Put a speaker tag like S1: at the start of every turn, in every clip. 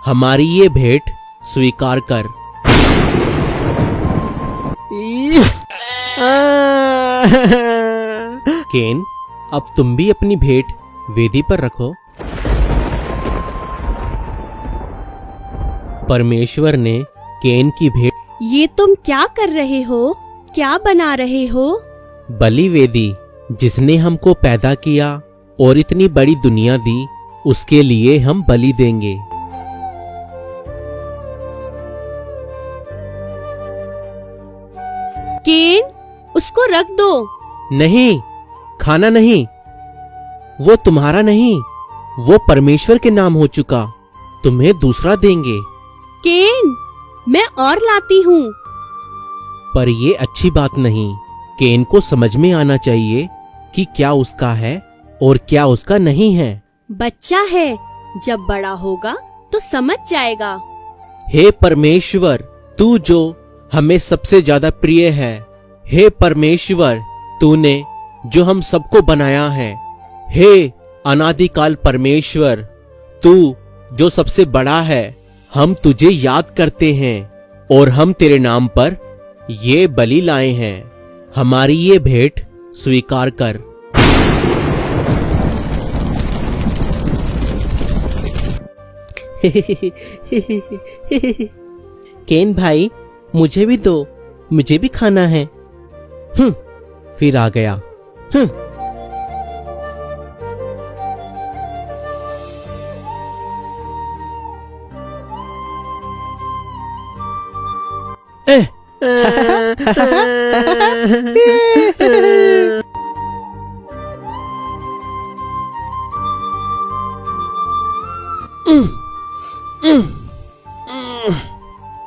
S1: हमारी ये भेंट स्वीकार कर। केन, अब तुम भी अपनी भेंट वेदी पर रखो। परमेश्वर ने केन की भेंट,
S2: ये तुम क्या कर रहे हो? क्या बना रहे हो?
S1: बलि वेदी, जिसने हमको पैदा किया और इतनी बड़ी दुनिया दी, उसके लिए हम बलि देंगे।
S2: केन, उसको रख दो।
S1: नहीं, खाना नहीं, वो तुम्हारा नहीं, वो परमेश्वर के नाम हो चुका। तुम्हें दूसरा देंगे।
S2: केन, मैं और लाती हूँ।
S1: पर ये अच्छी बात नहीं। केन को समझ में आना चाहिए कि क्या उसका है और क्या उसका नहीं है।
S2: बच्चा है, जब बड़ा होगा तो समझ जाएगा।
S1: हे परमेश्वर, तू जो हमें सबसे ज्यादा प्रिय है, हे परमेश्वर, तूने जो हम सबको बनाया है, हे अनादिकाल परमेश्वर, तू जो सबसे बड़ा है, हम तुझे याद करते हैं और हम तेरे नाम पर ये बलि लाए हैं। हमारी ये भेंट स्वीकार कर। केन भाई, मुझे भी दो, मुझे भी खाना है। फिर आ गया।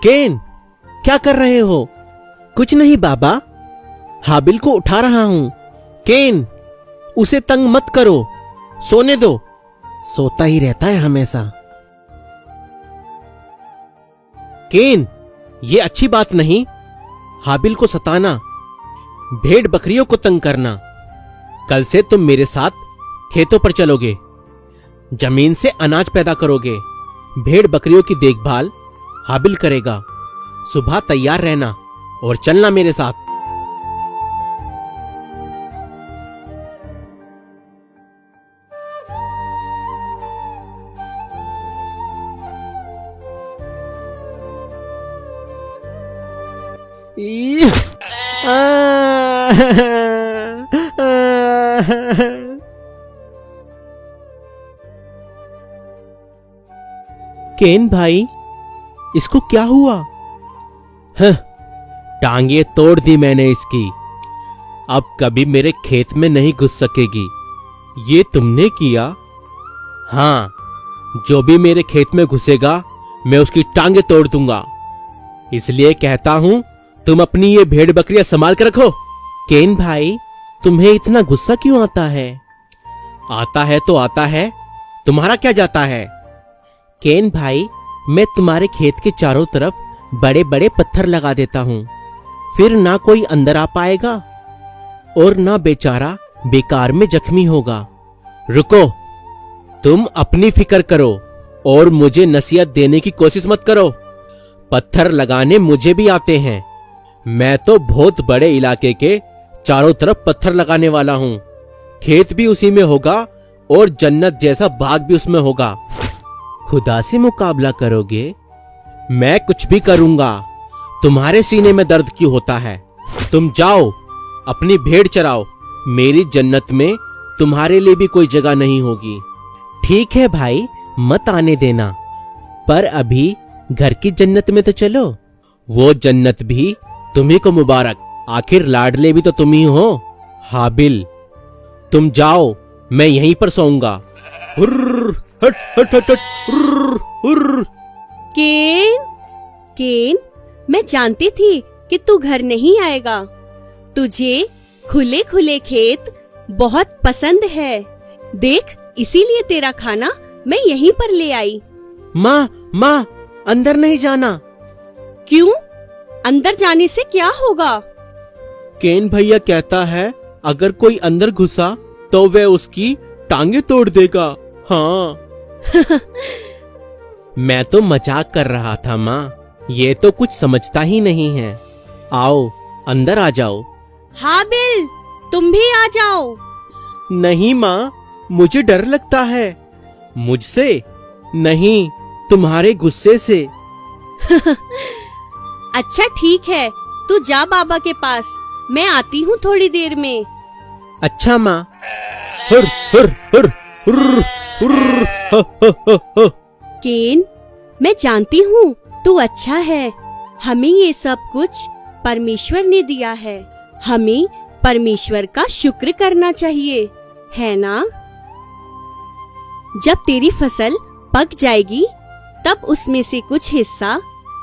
S1: केन, क्या कर रहे हो? कुछ नहीं बाबा, हाबिल को उठा रहा हूं। केन, उसे तंग मत करो, सोने दो। सोता ही रहता है हमेशा। केन, ये अच्छी बात नहीं, हाबिल को सताना, भेड़ बकरियों को तंग करना। कल से तुम मेरे साथ खेतों पर चलोगे, जमीन से अनाज पैदा करोगे, भेड़ बकरियों की देखभाल हाबिल करेगा। सुबह तैयार रहना और चलना मेरे साथ। केन भाई, इसको क्या हुआ? टांगे तोड़ दी मैंने इसकी, अब कभी मेरे खेत में नहीं घुस सकेगी। ये तुमने किया? हाँ, जो भी मेरे खेत में घुसेगा मैं उसकी टांगे तोड़ दूंगा। इसलिए कहता हूं, तुम अपनी ये भेड़ बकरियां संभाल कर रखो। केन भाई, तुम्हें इतना गुस्सा क्यों आता है? आता है तो आता है, तुम्हारा क्या जाता है? केन भाई, मैं तुम्हारे खेत के चारों तरफ बड़े बड़े पत्थर लगा देता हूं, फिर ना कोई अंदर आ पाएगा और ना बेचारा बेकार में जख्मी होगा। रुको, तुम अपनी फिक्र करो और मुझे नसीहत देने की कोशिश मत करो। पत्थर लगाने मुझे भी आते हैं, मैं तो बहुत बड़े इलाके के चारों तरफ पत्थर लगाने वाला हूं। खेत भी उसी में होगा और जन्नत जैसा बाग भी उसमें होगा। खुदा से मुकाबला करोगे? मैं कुछ भी करूंगा। तुम्हारे सीने में दर्द क्यों होता है? तुम जाओ, अपनी भेड़ चराओ। मेरी जन्नत में तुम्हारे लिए भी कोई जगह नहीं होगी। ठीक है भाई, मत आने देना, पर अभी घर की जन्नत में तो चलो। वो जन्नत भी तुम्ही को मुबारक, आखिर लाडले भी तो तुम ही हो। हाबिल, तुम जाओ, मैं यहीं पर सोऊंगा। हट हट हट हट,
S2: केन, मैं जानती थी कि तू घर नहीं आएगा। तुझे खुले खुले खेत बहुत पसंद है। देख, इसीलिए तेरा खाना मैं यहीं पर ले आई।
S1: माँ, अंदर नहीं जाना।
S2: क्यों? अंदर जाने से क्या होगा?
S1: केन भैया कहता है, अगर कोई अंदर घुसा तो वह उसकी टांगे तोड़ देगा। हाँ। मैं तो मजाक कर रहा था माँ, ये तो कुछ समझता ही नहीं है। आओ अंदर आ जाओ।
S2: हाबिल, तुम भी आ जाओ।
S1: नहीं माँ, मुझे डर लगता है। मुझसे नहीं, तुम्हारे गुस्से से।
S2: अच्छा ठीक है, तू जा बाबा के पास, मैं आती हूँ थोड़ी देर में।
S1: अच्छा माँ। हुर हुर हुर हुर हुर ह, ह, ह, ह।
S2: केन, मैं जानती हूँ तू अच्छा है। हमें ये सब कुछ परमेश्वर ने दिया है। हमें परमेश्वर का शुक्र करना चाहिए, है ना? जब तेरी फसल पक जाएगी, तब उसमें से कुछ हिस्सा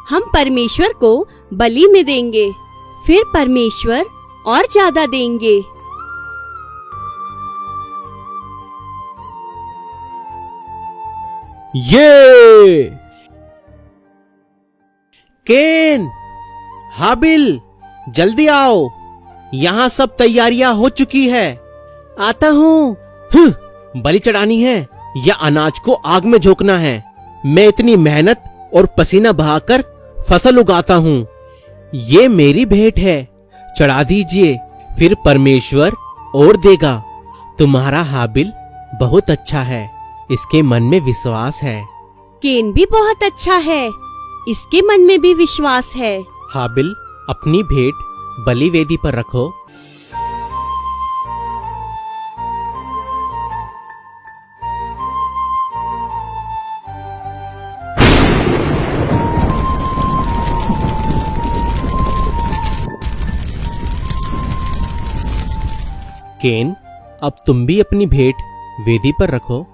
S2: हम परमेश्वर को बलि में देंगे। फिर परमेश्वर और ज्यादा देंगे।
S1: ये केन, हाबिल, जल्दी आओ, यहाँ सब तैयारियां हो चुकी है। आता हूँ। बलि चढ़ानी है या अनाज को आग में झोंकना है? मैं इतनी मेहनत और पसीना बहाकर फसल उगाता हूँ। ये मेरी भेंट है, चढ़ा दीजिए, फिर परमेश्वर और देगा। तुम्हारा हाबिल बहुत अच्छा है, इसके मन में विश्वास है।
S2: केन भी बहुत अच्छा है, इसके मन में भी विश्वास है।
S1: हाबिल, अपनी भेंट बलि वेदी पर रखो। केन, अब तुम भी अपनी भेंट वेदी पर रखो।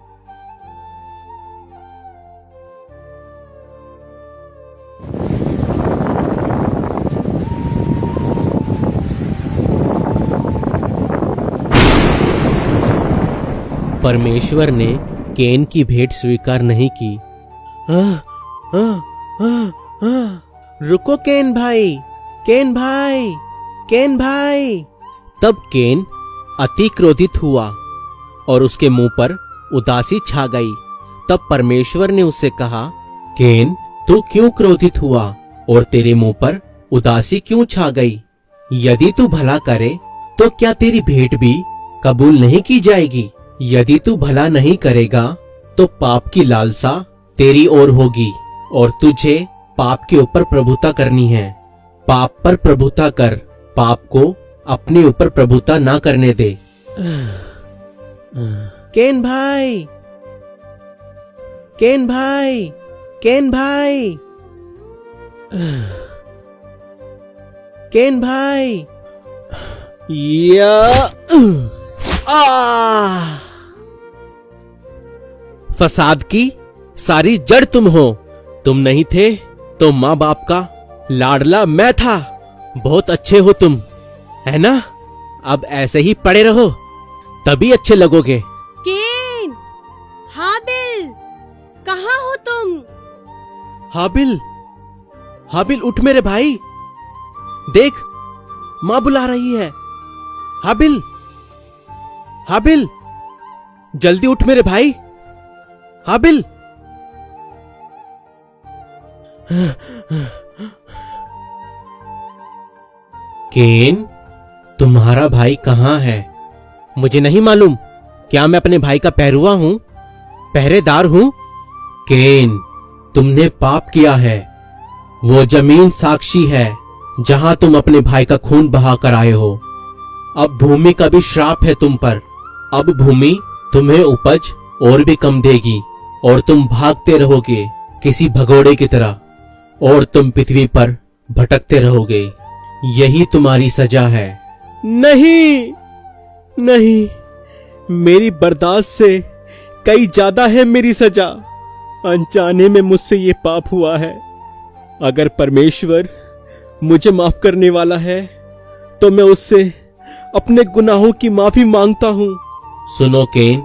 S1: परमेश्वर ने केन की भेंट स्वीकार नहीं की। रुको केन भाई, केन भाई, केन भाई। तब केन अति क्रोधित हुआ और उसके मुंह पर उदासी छा गई। तब परमेश्वर ने उससे कहा, केन, तू क्यों क्रोधित हुआ और तेरे मुंह पर उदासी क्यों छा गई? यदि तू भला करे तो क्या तेरी भेंट भी कबूल नहीं की जाएगी? यदि तू भला नहीं करेगा तो पाप की लालसा तेरी ओर होगी और तुझे पाप के ऊपर प्रभुता करनी है। पाप पर प्रभुता कर, पाप को अपने ऊपर प्रभुता ना करने दे। केन भाई, केन भाई, केन भाई, केन भाई। या फसाद की सारी जड़ तुम हो। तुम नहीं थे तो माँ बाप का लाडला मैं था। बहुत अच्छे हो तुम, है ना? अब ऐसे ही पड़े रहो, तभी अच्छे लगोगे।
S2: केन, हाबिल, कहाँ हो तुम?
S1: हाबिल, हाबिल उठ मेरे भाई, देख माँ बुला रही है। हाबिल, हाबिल, जल्दी उठ मेरे भाई। हाबिल। केन, तुम्हारा भाई कहाँ है? मुझे नहीं मालूम। क्या मैं अपने भाई का पहरुआ हूँ, पहरेदार हूँ? केन, तुमने पाप किया है। वो जमीन साक्षी है जहां तुम अपने भाई का खून बहा कर आए हो। अब भूमि का भी श्राप है तुम पर। अब भूमि तुम्हें उपज और भी कम देगी और तुम भागते रहोगे किसी भगोड़े की तरह और तुम पृथ्वी पर भटकते रहोगे। यही तुम्हारी सजा है। नहीं, नहीं, मेरी बर्दाश्त से कई ज्यादा है मेरी सजा। अनजाने में मुझसे ये पाप हुआ है। अगर परमेश्वर मुझे माफ करने वाला है तो मैं उससे अपने गुनाहों की माफी मांगता हूँ। सुनो केन,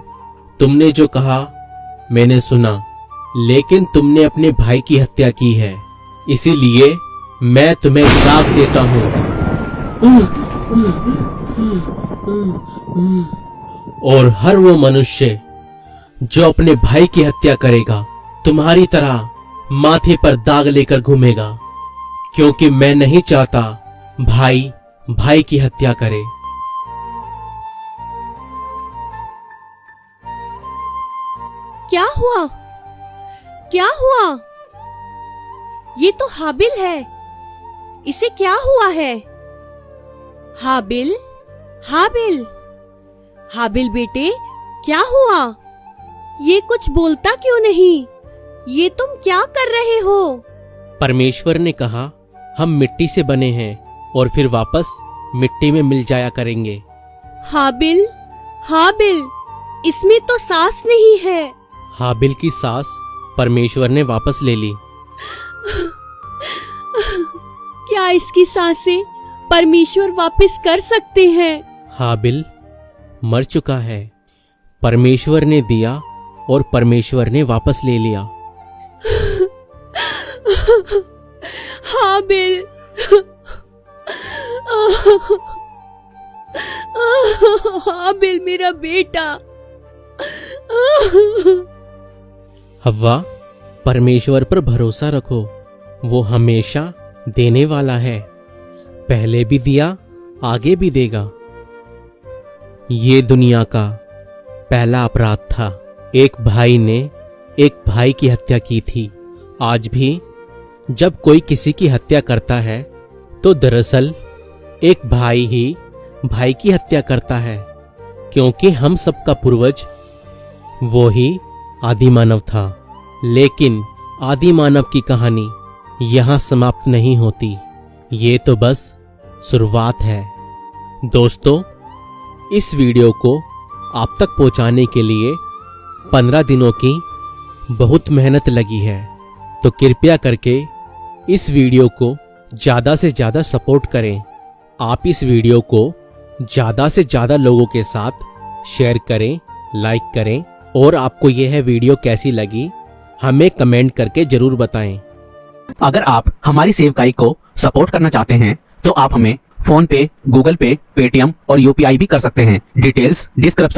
S1: तुमने जो कहा मैंने सुना, लेकिन तुमने अपने भाई की हत्या की है, इसीलिए मैं तुम्हें दाग देता हूँ। और हर वो मनुष्य जो अपने भाई की हत्या करेगा तुम्हारी तरह माथे पर दाग लेकर घूमेगा, क्योंकि मैं नहीं चाहता भाई भाई की हत्या करे।
S2: क्या हुआ? क्या हुआ? ये तो हाबिल है। इसे क्या हुआ है? हाबिल, हाबिल, हाबिल बेटे, क्या हुआ? ये कुछ बोलता क्यों नहीं? ये तुम क्या कर रहे हो?
S1: परमेश्वर ने कहा हम मिट्टी से बने हैं और फिर वापस मिट्टी में मिल जाया करेंगे।
S2: हाबिल, हाबिल, इसमें तो सांस नहीं है।
S1: हाबिल की सांस परमेश्वर ने वापस ले ली।
S2: क्या इसकी सांसें परमेश्वर वापस कर सकते हैं?
S1: हाबिल मर चुका है। परमेश्वर ने दिया और परमेश्वर ने वापस ले लिया।
S2: हाबिल, हाबिल मेरा बेटा।
S1: हव्वा, परमेश्वर पर भरोसा रखो, वो हमेशा देने वाला है। पहले भी दिया, आगे भी देगा। ये दुनिया का पहला अपराध था। एक भाई ने एक भाई की हत्या की थी। आज भी जब कोई किसी की हत्या करता है तो दरअसल एक भाई ही भाई की हत्या करता है, क्योंकि हम सबका पूर्वज वो ही आदिमानव था। लेकिन आदिमानव की कहानी यहाँ समाप्त नहीं होती। ये तो बस शुरुआत है। दोस्तों, इस वीडियो को आप तक पहुंचाने के लिए 15 दिनों की बहुत मेहनत लगी है, तो कृपया करके इस वीडियो को ज़्यादा से ज़्यादा सपोर्ट करें। आप इस वीडियो को ज़्यादा से ज़्यादा लोगों के साथ शेयर करें, लाइक करें, और आपको यह वीडियो कैसी लगी हमें कमेंट करके जरूर बताएं।
S3: अगर आप हमारी सेवकाई को सपोर्ट करना चाहते हैं तो आप हमें फोन पे, गूगल पे, पेटीएम और यूपीआई भी कर सकते हैं। Details description